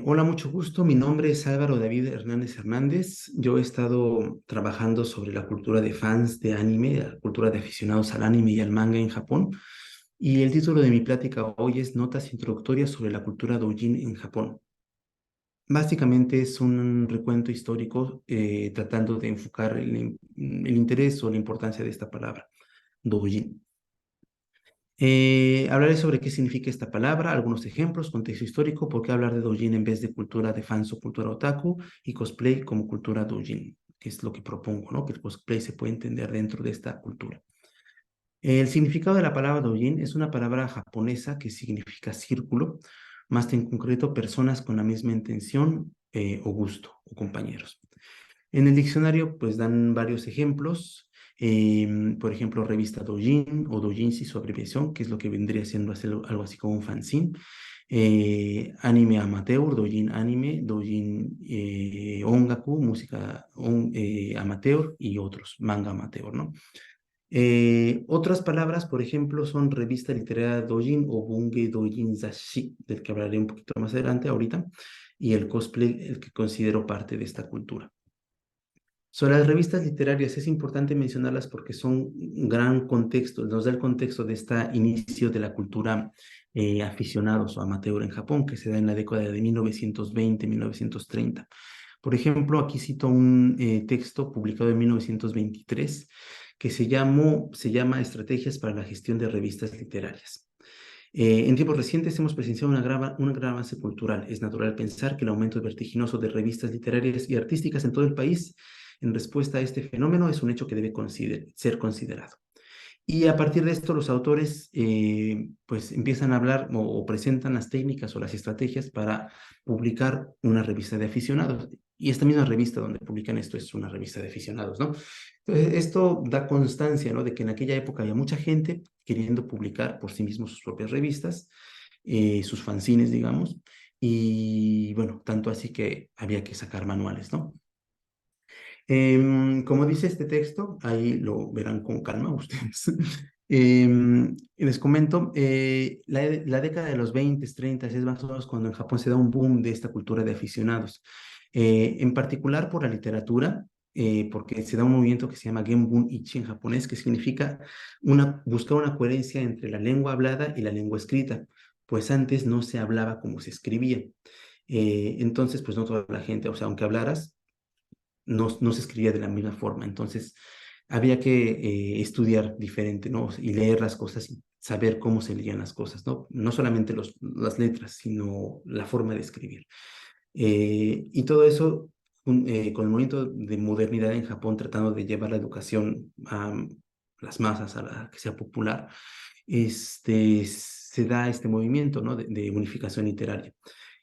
Hola, mucho gusto. Mi nombre es Álvaro David Hernández Hernández. Yo he estado trabajando sobre la cultura de fans de anime, la cultura de aficionados al anime y al manga en Japón. Y el título de mi plática hoy es Notas introductorias sobre la cultura doujin en Japón. Básicamente es un recuento histórico tratando de enfocar el interés o la importancia de esta palabra, doujin. Hablaré sobre qué significa esta palabra, algunos ejemplos, contexto histórico, por qué hablar de doujin en vez de cultura de fans o cultura otaku, y cosplay como cultura doujin, que es lo que propongo, ¿no? Que el cosplay se puede entender dentro de esta cultura. El significado de la palabra doujin es una palabra japonesa que significa círculo, más en concreto personas con la misma intención o gusto, o compañeros. En el diccionario, pues dan varios ejemplos. Por ejemplo, revista Doujin o Doujinshi, su abreviación, que es lo que vendría siendo algo así como un fanzine. Anime amateur, Doujin anime, Doujin ongaku, música amateur y otros, manga amateur, ¿no? Otras palabras, por ejemplo, son revista literaria Doujin o Bunge Doujin Zashi, del que hablaré un poquito más adelante ahorita, y el cosplay, el que considero parte de esta cultura. Sobre las revistas literarias es importante mencionarlas porque son un gran contexto, nos da el contexto de este inicio de la cultura aficionados o amateur en Japón, que se da en la década de 1920-1930. Por ejemplo, aquí cito un texto publicado en 1923 que se llama Estrategias para la gestión de revistas literarias. En tiempos recientes hemos presenciado un gran avance cultural. Es natural pensar que el aumento vertiginoso de revistas literarias y artísticas en todo el país en respuesta a este fenómeno es un hecho que debe ser considerado. Y a partir de esto los autores pues empiezan a hablar o presentan las técnicas o las estrategias para publicar una revista de aficionados. Y esta misma revista donde publican esto es una revista de aficionados, ¿no? Entonces, esto da constancia, ¿no? De que en aquella época había mucha gente queriendo publicar por sí mismos sus propias revistas, sus fanzines, digamos, y bueno, tanto así que había que sacar manuales, ¿no? Como dice este texto, ahí lo verán con calma ustedes. Les comento, la década de los 20, 30 es más o menos cuando en Japón se da un boom de esta cultura de aficionados, en particular por la literatura, porque se da un movimiento que se llama Genbun Ichi en japonés, que significa buscar una coherencia entre la lengua hablada y la lengua escrita, pues antes no se hablaba como se escribía. Entonces, pues no toda la gente, o sea, aunque hablaras, no se escribía de la misma forma. Entonces, había que estudiar diferente, ¿no? Y leer las cosas y saber cómo se leían las cosas, ¿no? No solamente las letras, sino la forma de escribir. Y todo eso, con el movimiento de modernidad en Japón, tratando de llevar la educación a las masas, a que sea popular, se da este movimiento, ¿no? De unificación literaria.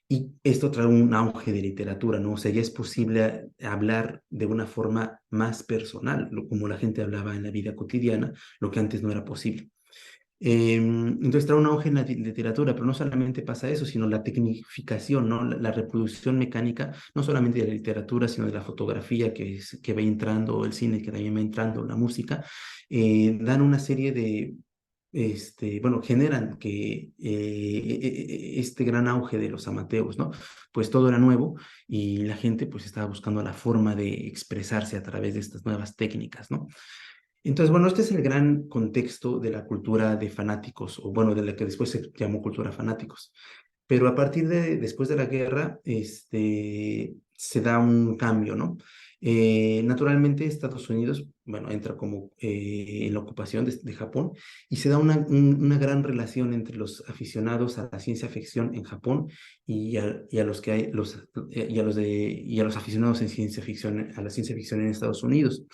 Y esto trae un auge de literatura, ¿no? O sea, ya es posible hablar de una forma más personal, como la gente hablaba en la vida cotidiana, lo que antes no era posible. Entonces trae un auge en la literatura, pero no solamente pasa eso, sino la tecnificación, ¿no? La reproducción mecánica, no solamente de la literatura, sino de la fotografía que va entrando, el cine que también va entrando, la música, dan una serie de, bueno, generan que este gran auge de los amateurs, ¿no? Pues todo era nuevo y la gente pues estaba buscando la forma de expresarse a través de estas nuevas técnicas, ¿no? Entonces, bueno, este es el gran contexto de la cultura de fanáticos, o bueno, de la que después se llamó cultura fanáticos. Pero a partir de después de la guerra, se da un cambio, ¿no? Naturalmente, Estados Unidos, bueno, entra como en la ocupación de Japón y se da una gran relación entre los aficionados a la ciencia ficción en Japón y a los que hay, y a los aficionados en ciencia ficción, a la ciencia ficción en Estados Unidos.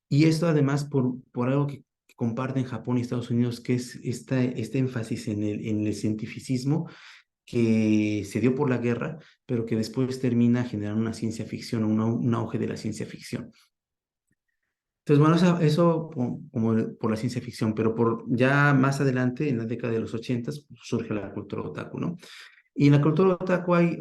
Y esto además por algo que comparten Japón y Estados Unidos, que es este énfasis en el cientificismo que se dio por la guerra, pero que después termina generando una ciencia ficción, un auge de la ciencia ficción. Entonces, bueno, eso como por la ciencia ficción, pero ya más adelante, en la década de los 80, surge la cultura otaku, ¿no? Y en la cultura otaku hay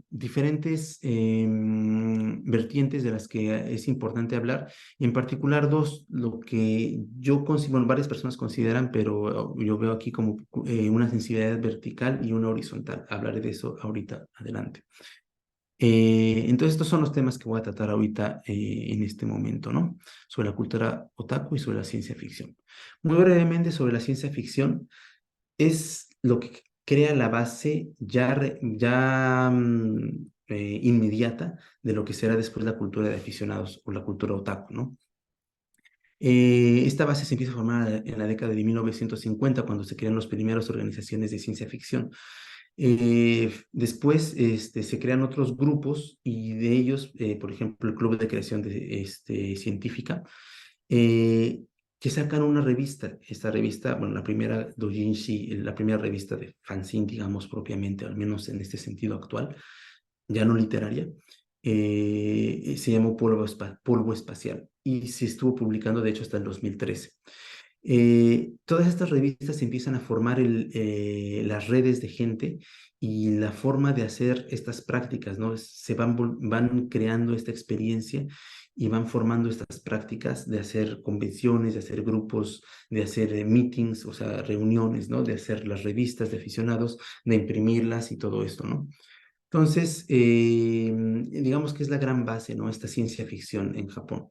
diferentes vertientes de las que es importante hablar, y en particular dos, lo que yo considero, bueno, varias personas consideran, pero yo veo aquí como una sensibilidad vertical y una horizontal. Hablaré de eso ahorita adelante. Entonces, estos son los temas que voy a tratar ahorita en este momento, ¿no? Sobre la cultura otaku y sobre la ciencia ficción. Muy brevemente sobre la ciencia ficción, es lo que crea la base inmediata de lo que será después la cultura de aficionados o la cultura otaku, ¿no? Esta base se empieza a formar en la década de 1950, cuando se crean las primeras organizaciones de ciencia ficción. Después se crean otros grupos, y de ellos, por ejemplo, el Club de Creación Científica, eh, que sacan una revista. Esta revista, bueno, la primera doujinshi, la primera revista de fanzine, digamos, propiamente, al menos en este sentido actual, ya no literaria, se llamó Polvo Espacial, y se estuvo publicando, de hecho, hasta el 2013. Todas estas revistas empiezan a formar las redes de gente y la forma de hacer estas prácticas, ¿no? Van creando esta experiencia y van formando estas prácticas de hacer convenciones, de hacer grupos, de hacer meetings, o sea, reuniones, ¿no? De hacer las revistas de aficionados, de imprimirlas y todo esto, ¿no? Entonces, digamos que es la gran base, ¿no? Esta ciencia ficción en Japón.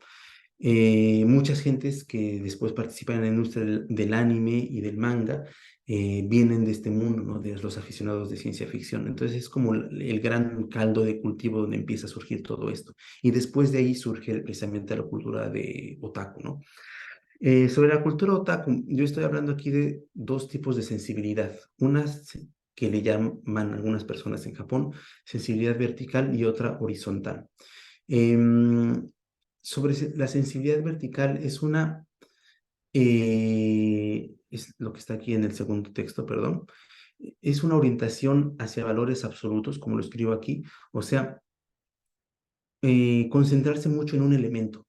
Muchas gentes que después participan en la industria del anime y del manga vienen de este mundo, ¿no? De los aficionados de ciencia ficción. Entonces es como el gran caldo de cultivo donde empieza a surgir todo esto. Y después de ahí surge precisamente la cultura de otaku, ¿no? Sobre la cultura otaku, yo estoy hablando aquí de dos tipos de sensibilidad. Que le llaman algunas personas en Japón sensibilidad vertical, y otra horizontal. Em, la sensibilidad vertical es lo que está aquí en el segundo texto, perdón, es una orientación hacia valores absolutos, como lo escribo aquí, o sea, concentrarse mucho en un elemento.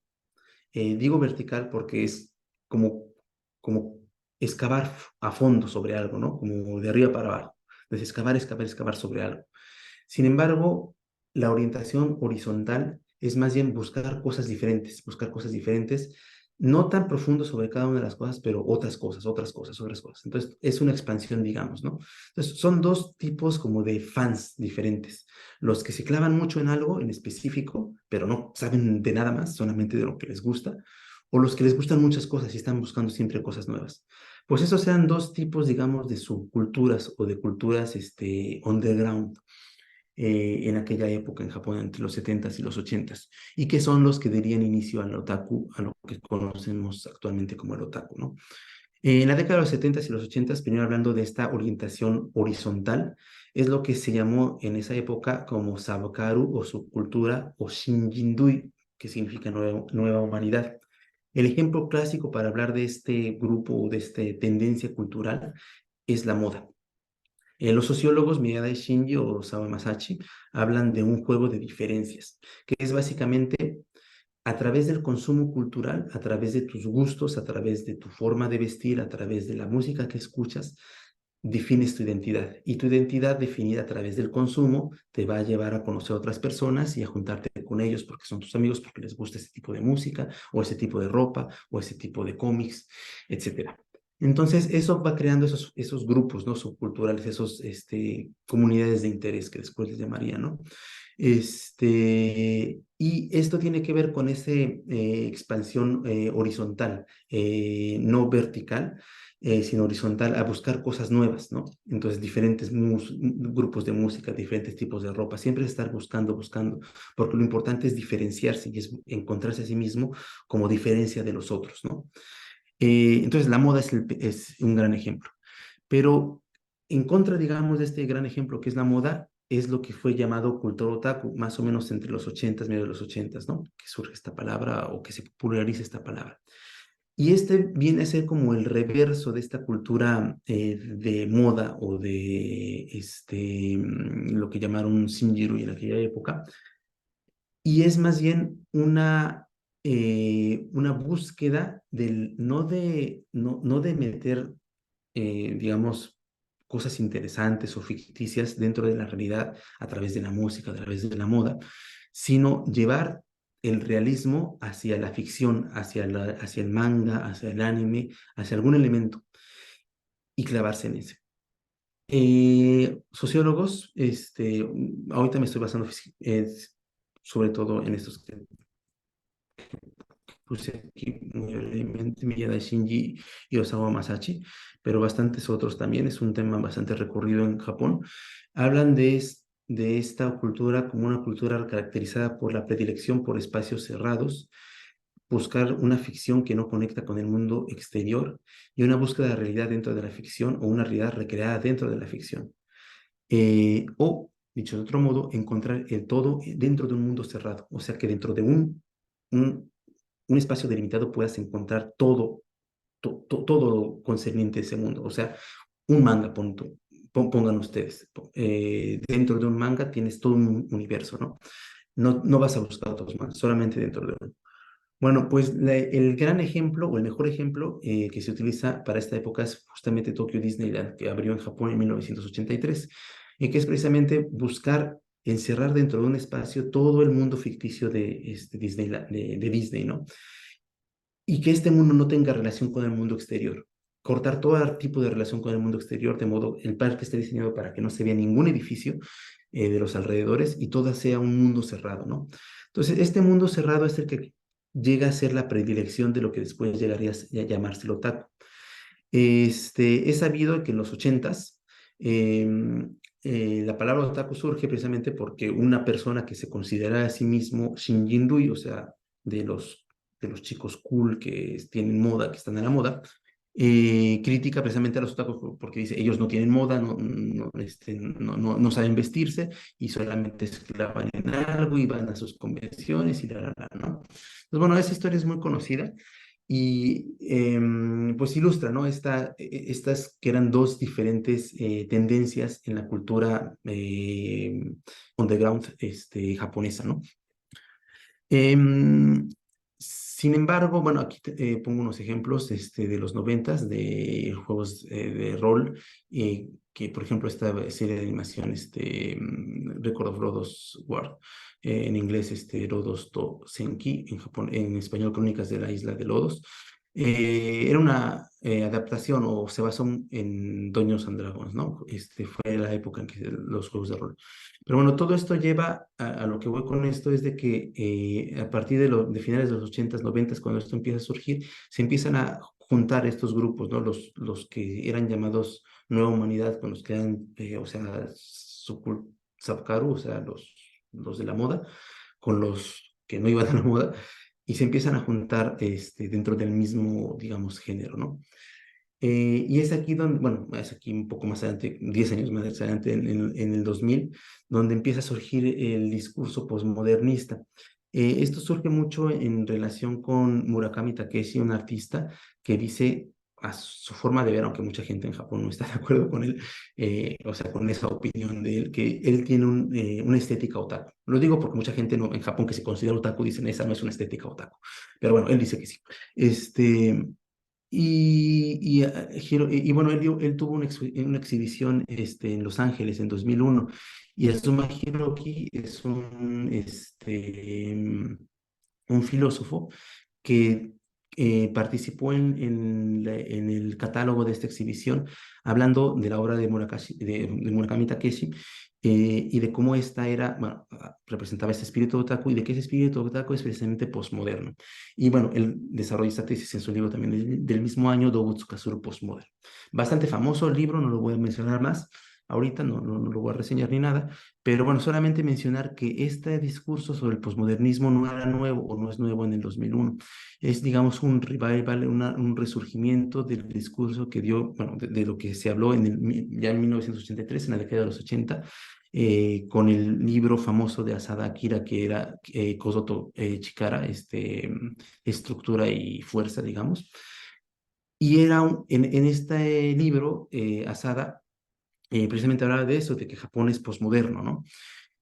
Digo vertical porque es como, como excavar a fondo sobre algo, ¿no? Como de arriba para abajo. Entonces, excavar sobre algo. Sin embargo, la orientación horizontal es más bien buscar cosas diferentes, no tan profundo sobre cada una de las cosas, pero otras cosas, otras cosas, otras cosas. Entonces, es una expansión, digamos, ¿no? Entonces, son dos tipos como de fans diferentes. Los que se clavan mucho en algo en específico, pero no saben de nada más, solamente de lo que les gusta, o los que les gustan muchas cosas y están buscando siempre cosas nuevas. Pues esos sean dos tipos, digamos, de subculturas o de culturas underground en aquella época en Japón, entre los 70s y los 80s, y que son los que darían inicio al otaku, a lo que conocemos actualmente como el otaku, ¿no? En la década de los 70s y los 80s, primero hablando de esta orientación horizontal, es lo que se llamó en esa época como Sabokaru o subcultura o Shinjindui, que significa nueva humanidad. El ejemplo clásico para hablar de este grupo o de esta tendencia cultural es la moda. Los sociólogos Miyada Shinji o Sawa Masachi hablan de un juego de diferencias, que es básicamente a través del consumo cultural, a través de tus gustos, a través de tu forma de vestir, a través de la música que escuchas, defines tu identidad. Y tu identidad definida a través del consumo te va a llevar a conocer a otras personas y a juntarte con ellos porque son tus amigos, porque les gusta ese tipo de música, o ese tipo de ropa, o ese tipo de cómics, etcétera. Entonces, eso va creando esos grupos, ¿no? Subculturales, comunidades de interés que después les llamaría, ¿no? Y esto tiene que ver con esa expansión horizontal, no vertical, sino horizontal, a buscar cosas nuevas, ¿no? Entonces, diferentes grupos de música, diferentes tipos de ropa, siempre estar buscando, porque lo importante es diferenciarse y es encontrarse a sí mismo como diferencia de los otros, ¿no? Entonces, la moda es un gran ejemplo. Pero en contra, digamos, de este gran ejemplo que es la moda, es lo que fue llamado cultura otaku, más o menos entre los 80s, medio de los 80s, ¿no? Que surge esta palabra o que se populariza esta palabra. Y este viene a ser como el reverso de esta cultura de moda o de lo que llamaron Shinjiru en aquella época. Y es más bien una búsqueda no de meter, digamos, cosas interesantes o ficticias dentro de la realidad a través de la música, a través de la moda, sino llevar el realismo hacia la ficción, hacia el manga, hacia el anime, hacia algún elemento y clavarse en ese. Sociólogos, ahorita me estoy basando sobre todo en estos que puse aquí muy brevemente, Miyada Shinji y Osamu Masashi, pero bastantes otros también, es un tema bastante recurrido en Japón. Hablan de esta cultura como una cultura caracterizada por la predilección por espacios cerrados, buscar una ficción que no conecta con el mundo exterior y una búsqueda de realidad dentro de la ficción o una realidad recreada dentro de la ficción. O, dicho de otro modo, encontrar el todo dentro de un mundo cerrado, o sea que dentro de un, un espacio delimitado puedas encontrar todo lo concerniente a ese mundo. O sea, un manga, pongan ustedes. Dentro de un manga tienes todo un universo, ¿no? No vas a buscar otros más, solamente dentro de uno. Bueno, pues el gran ejemplo o el mejor ejemplo que se utiliza para esta época es justamente Tokyo Disneyland, que abrió en Japón en 1983, y que es precisamente buscar encerrar dentro de un espacio todo el mundo ficticio de Disneyland, de Disney, ¿no? Y que este mundo no tenga relación con el mundo exterior. Cortar todo tipo de relación con el mundo exterior, de modo el parque esté diseñado para que no se vea ningún edificio de los alrededores y todo sea un mundo cerrado, ¿no? Entonces, este mundo cerrado es el que llega a ser la predilección de lo que después llegaría a llamarse el otaku. Es sabido que en los ochentas la palabra otaku surge precisamente porque una persona que se considera a sí mismo Shinjin-rui, o sea, de los chicos cool que tienen moda, que están en la moda, critica precisamente a los otakus porque dice, ellos no tienen moda, no saben vestirse y solamente se clavan en algo y van a sus convenciones y ¿no? Entonces, bueno, esa historia es muy conocida y pues ilustra, ¿no? Estas que eran dos diferentes tendencias en la cultura underground japonesa, ¿no? Em, Sin embargo, bueno, aquí pongo unos ejemplos de los noventas de juegos de rol, que por ejemplo esta serie de animación, Record of Lodoss War, en inglés Lodos to Senki, en Japón, en español Crónicas de la Isla de Lodos. Era una adaptación o se basó en Dungeons and Dragons, ¿no? Fue la época en que los juegos de rol. Pero bueno, todo esto lleva a lo que voy con esto es de que a partir de finales de los 80s, 90s, cuando esto empieza a surgir, se empiezan a juntar estos grupos, ¿no? Los que eran llamados Nueva Humanidad, con los que eran, o sea, Sapkaru, o sea, los de la moda, con los que no iban a la moda, y se empiezan a juntar dentro del mismo, digamos, género, ¿no? Y es aquí donde, bueno, es aquí un poco más adelante, 10 años más adelante, en el 2000, donde empieza a surgir el discurso posmodernista. Esto surge mucho en relación con Murakami Takeshi, un artista que dice a su forma de ver, aunque mucha gente en Japón no está de acuerdo con él, o sea, con esa opinión de él, que él tiene una estética otaku. Lo digo porque mucha gente en Japón que se considera otaku dicen, esa no es una estética otaku. Pero bueno, él dice que sí. Este, bueno, él tuvo una exhibición en Los Ángeles en 2001 y Azuma Hiroki es un filósofo que participó en el catálogo de esta exhibición, hablando de la obra de Murakami Takeshi, y de cómo esta era, bueno, representaba ese espíritu otaku y de que ese espíritu otaku es precisamente posmoderno. Y bueno, él desarrolla esta tesis en su libro también del mismo año, Dobutsukasuru Postmodern. Bastante famoso el libro, no lo voy a mencionar más. Ahorita no lo voy a reseñar ni nada, pero bueno, solamente mencionar que este discurso sobre el posmodernismo no era nuevo o no es nuevo en el 2001. Es, digamos, un revival, un resurgimiento del discurso que dio, bueno, de lo que se habló ya en 1983, en la década de los 80, con el libro famoso de Asada Akira, que era Kozoto Chikara, estructura y fuerza, digamos. Y en este libro, Asada precisamente hablaba de eso, de que Japón es posmoderno, ¿no?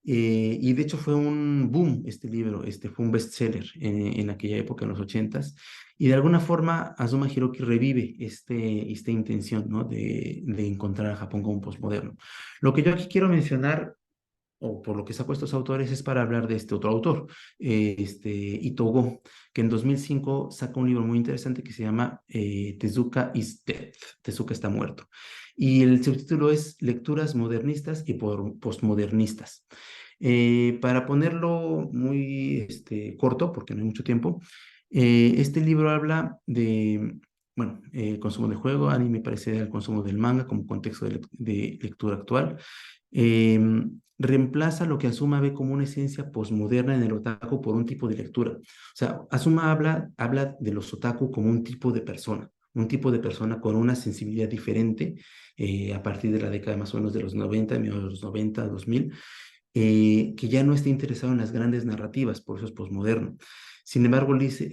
Y de hecho fue un boom este libro, fue un bestseller en aquella época, en los ochentas. Y de alguna forma Azuma Hiroki revive esta intención, ¿no? de encontrar a Japón como posmoderno. Lo que yo aquí quiero mencionar, o por lo que saco estos autores, es para hablar de este otro autor, Ito Go, que en 2005 saca un libro muy interesante que se llama Tezuka is Dead, Tezuka está muerto. Y el subtítulo es Lecturas modernistas y postmodernistas. Para ponerlo muy corto, porque no hay mucho tiempo, este libro habla de, bueno, consumo de juego, anime parece al consumo del manga como contexto de lectura actual. Reemplaza lo que Azuma ve como una esencia posmoderna en el otaku por un tipo de lectura. O sea, Azuma habla de los otaku como un tipo de persona con una sensibilidad diferente a partir de la década más o menos de los 90, de los 90, 2000, que ya no está interesado en las grandes narrativas, por eso es posmoderno. Sin embargo, dice,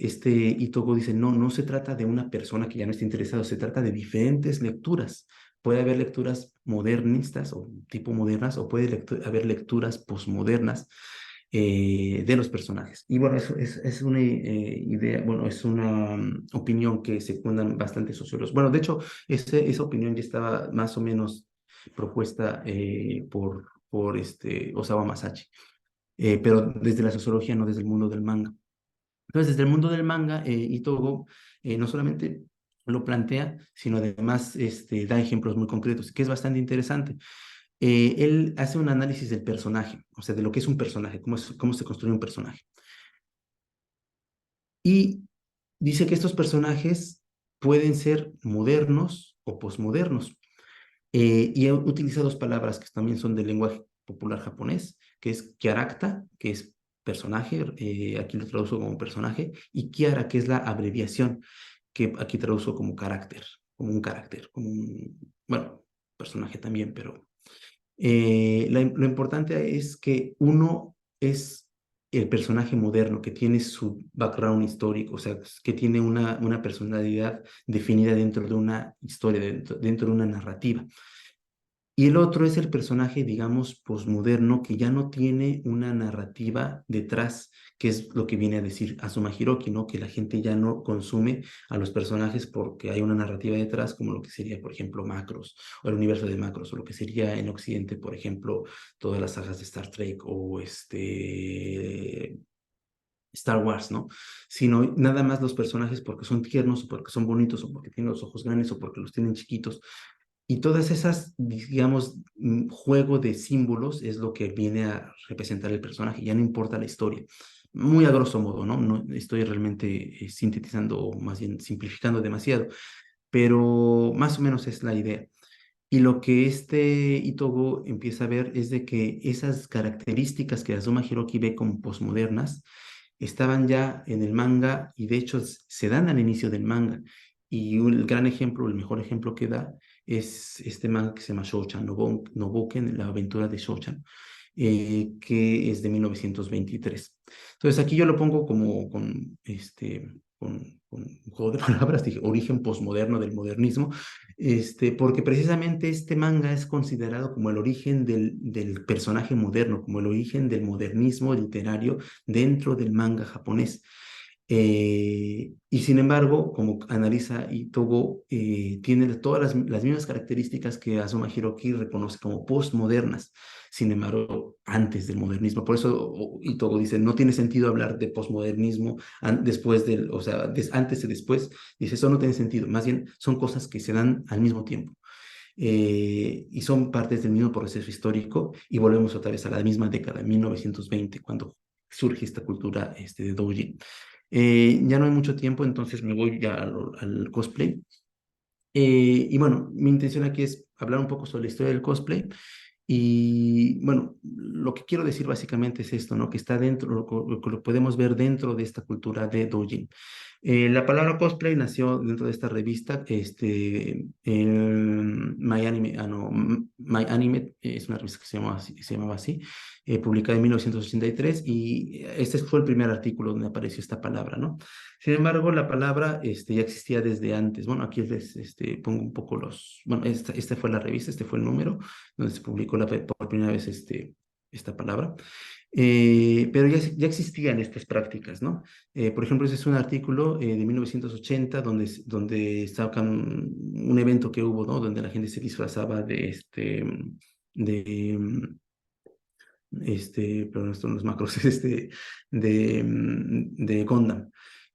Itogo dice, no, no se trata de una persona que ya no está interesado, se trata de diferentes lecturas. Puede haber lecturas modernistas o tipo modernas, o puede haber lecturas posmodernas de los personajes. Y bueno, eso es una idea, bueno, es una opinión que secundan bastantes sociólogos. Bueno, de hecho, esa opinión ya estaba más o menos propuesta por Osawa Masachi, pero desde la sociología, no desde el mundo del manga. Entonces, desde el mundo del manga, Itogo no solamente lo plantea, sino además da ejemplos muy concretos, que es bastante interesante. Él hace un análisis del personaje, o sea, de lo que es un personaje, cómo se construye un personaje. Y dice que estos personajes pueden ser modernos o posmodernos. Y utiliza dos palabras que también son del lenguaje popular japonés, que es kyarakta, que es personaje, aquí lo traduzco como personaje, y kiara, que es la abreviación, que aquí traduzco como carácter, como un, bueno, personaje también, pero lo importante es que uno es el personaje moderno, que tiene su background histórico, o sea, que tiene una personalidad definida dentro de una historia, dentro de una narrativa. Y el otro es el personaje, digamos, posmoderno, que ya no tiene una narrativa detrás, que es lo que viene a decir Azuma Hiroki, ¿no? Que la gente ya no consume a los personajes porque hay una narrativa detrás, como lo que sería, por ejemplo, Macros, o el universo de Macros, o lo que sería en Occidente, por ejemplo, todas las sagas de Star Trek, o Star Wars, ¿no? Sino nada más los personajes porque son tiernos, o porque son bonitos, o porque tienen los ojos grandes, o porque los tienen chiquitos, y todas esas, digamos, juego de símbolos es lo que viene a representar el personaje, ya no importa la historia. Muy a grosso modo, ¿no? No estoy realmente sintetizando o más bien simplificando demasiado, pero más o menos es la idea. Y lo que Itogo empieza a ver es de que esas características que Azuma Hiroki ve como posmodernas estaban ya en el manga y de hecho se dan al inicio del manga. Y el gran ejemplo, el mejor ejemplo que da es este manga que se llama Shouchan no Boken, la aventura de Shouchan, que es de 1923. Entonces aquí yo lo pongo como con un juego de palabras, dije, origen posmoderno del modernismo, porque precisamente este manga es considerado como el origen del personaje moderno, como el origen del modernismo literario dentro del manga japonés. Y sin embargo, como analiza Itogo, tiene todas las mismas características que Azuma Hiroki reconoce como postmodernas, sin embargo, antes del modernismo. Por eso Itogo dice, no tiene sentido hablar de postmodernismo después del, o sea, antes y después. Dice, eso no tiene sentido, más bien son cosas que se dan al mismo tiempo. Y son partes del mismo proceso histórico y volvemos otra vez a la misma década, 1920, cuando surge esta cultura de doujin. Ya no hay mucho tiempo, entonces me voy ya al cosplay. Y bueno, mi intención aquí es hablar un poco sobre la historia del cosplay. Y bueno, lo que quiero decir básicamente es esto, ¿no? Que está dentro, lo podemos ver dentro de esta cultura de doujin. La palabra cosplay nació dentro de esta revista, My Anime, no, My Anime es una revista que se llamaba así, publicada en 1983 y este fue el primer artículo donde apareció esta palabra, ¿no? Sin embargo, la palabra ya existía desde antes. Bueno, aquí les pongo un poco esta fue la revista, este fue el número donde se publicó por primera vez esta palabra, pero ya existían estas prácticas, ¿no? Por ejemplo, ese es un artículo de 1980 donde sacan un evento que hubo, ¿no? Donde la gente se disfrazaba de, perdón, esto no es macros, es de Gundam.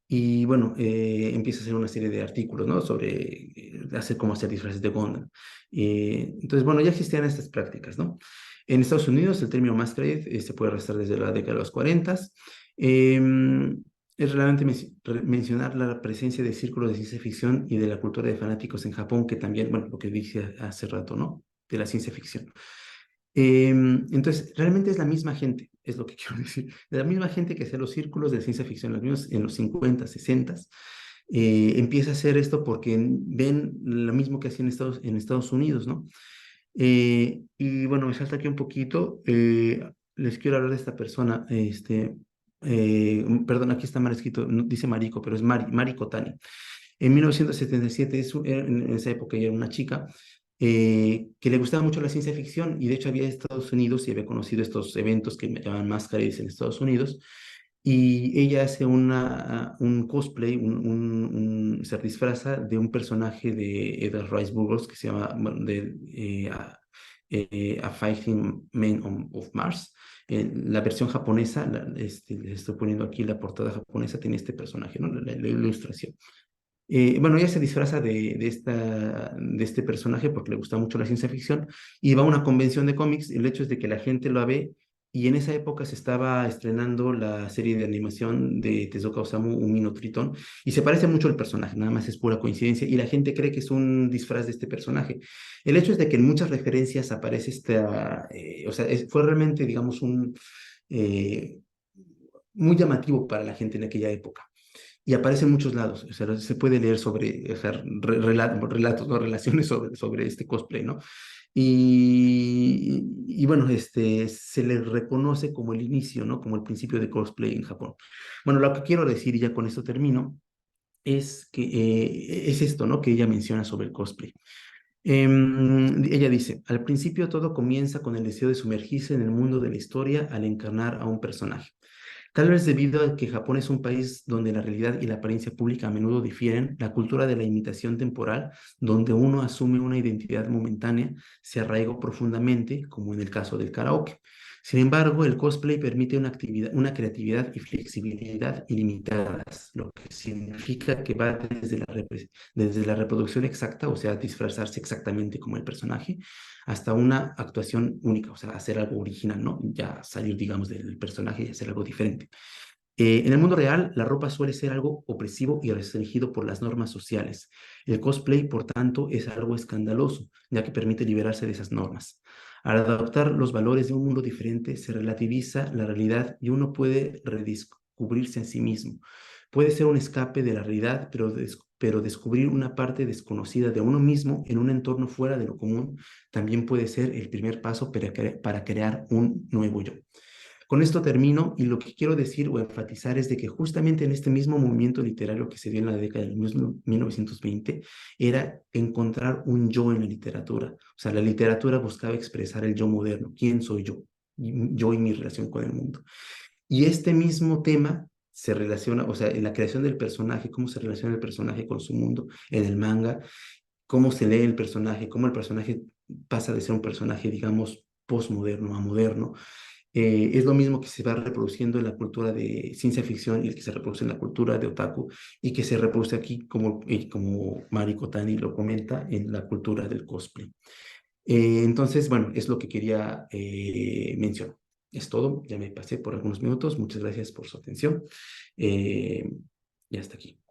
Y bueno, empieza a hacer una serie de artículos, ¿no? Sobre hacer cómo hacer disfraces de Gundam. Entonces, bueno, ya existían estas prácticas, ¿no? En Estados Unidos, el término masquerade se puede arrastrar desde la década de los 40. Es relevante mencionar la presencia de círculos de ciencia ficción y de la cultura de fanáticos en Japón, que también, bueno, lo que dije hace rato, ¿no? De la ciencia ficción. Entonces, realmente es la misma gente, es lo que quiero decir, de la misma gente que hacía los círculos de ciencia ficción, los mismos en los 50, 60, empieza a hacer esto porque ven lo mismo que hacían en Estados Unidos, ¿no? Y bueno, me salta aquí un poquito, les quiero hablar de esta persona, perdón, aquí está mal escrito, dice Mariko, pero es Mariko Tani. En 1977, en esa época ella era una chica que le gustaba mucho la ciencia ficción y de hecho había ido a Estados Unidos y había conocido estos eventos que me llaman Masquerades en Estados Unidos y ella hace un cosplay, se disfraza de un personaje de Edgar Rice Burroughs que se llama bueno, A Fighting Man of Mars. La versión japonesa, les estoy poniendo aquí la portada japonesa, tiene este personaje, ¿no? La ilustración. Bueno, ella se disfraza de este personaje porque le gusta mucho la ciencia ficción y va a una convención de cómics. El hecho es de que la gente lo ve y en esa época se estaba estrenando la serie de animación de Tezuka Osamu, Un Mino Tritón, y se parece mucho al personaje, nada más es pura coincidencia y la gente cree que es un disfraz de este personaje. El hecho es de que en muchas referencias aparece o sea, fue realmente, digamos, eh, muy llamativo para la gente en aquella época y aparece en muchos lados. O sea, se puede leer sobre, o sea, relatos, ¿no? Relaciones sobre este cosplay, ¿no? Y bueno, se le reconoce como el inicio, ¿no? Como el principio de cosplay en Japón. Bueno, lo que quiero decir, y ya con esto termino, es que es esto, ¿no? Que ella menciona sobre el cosplay. Ella dice, al principio todo comienza con el deseo de sumergirse en el mundo de la historia al encarnar a un personaje. Tal vez debido a que Japón es un país donde la realidad y la apariencia pública a menudo difieren, la cultura de la imitación temporal, donde uno asume una identidad momentánea, se arraigó profundamente, como en el caso del karaoke. Sin embargo, el cosplay permite una creatividad y flexibilidad ilimitadas, lo que significa que va desde la reproducción exacta, o sea, disfrazarse exactamente como el personaje, hasta una actuación única, o sea, hacer algo original, ¿no? Ya salir, digamos, del personaje y hacer algo diferente. En el mundo real, la ropa suele ser algo opresivo y restringido por las normas sociales. El cosplay, por tanto, es algo escandaloso, ya que permite liberarse de esas normas. Al adoptar los valores de un mundo diferente, se relativiza la realidad y uno puede redescubrirse a sí mismo. Puede ser un escape de la realidad, pero descubrir una parte desconocida de uno mismo en un entorno fuera de lo común también puede ser el primer paso para crear un nuevo yo. Con esto termino y lo que quiero decir o enfatizar es de que justamente en este mismo movimiento literario que se dio en la década de 1920 era encontrar un yo en la literatura. O sea, la literatura buscaba expresar el yo moderno, quién soy yo, yo y mi relación con el mundo. Y este mismo tema se relaciona, o sea, en la creación del personaje, cómo se relaciona el personaje con su mundo en el manga, cómo se lee el personaje, cómo el personaje pasa de ser un personaje, digamos, postmoderno a moderno. Es lo mismo que se va reproduciendo en la cultura de ciencia ficción y el que se reproduce en la cultura de otaku y que se reproduce aquí, como Mariko Tani lo comenta, en la cultura del cosplay. Entonces, bueno, es lo que quería mencionar. Es todo, ya me pasé por algunos minutos. Muchas gracias por su atención. Y hasta aquí.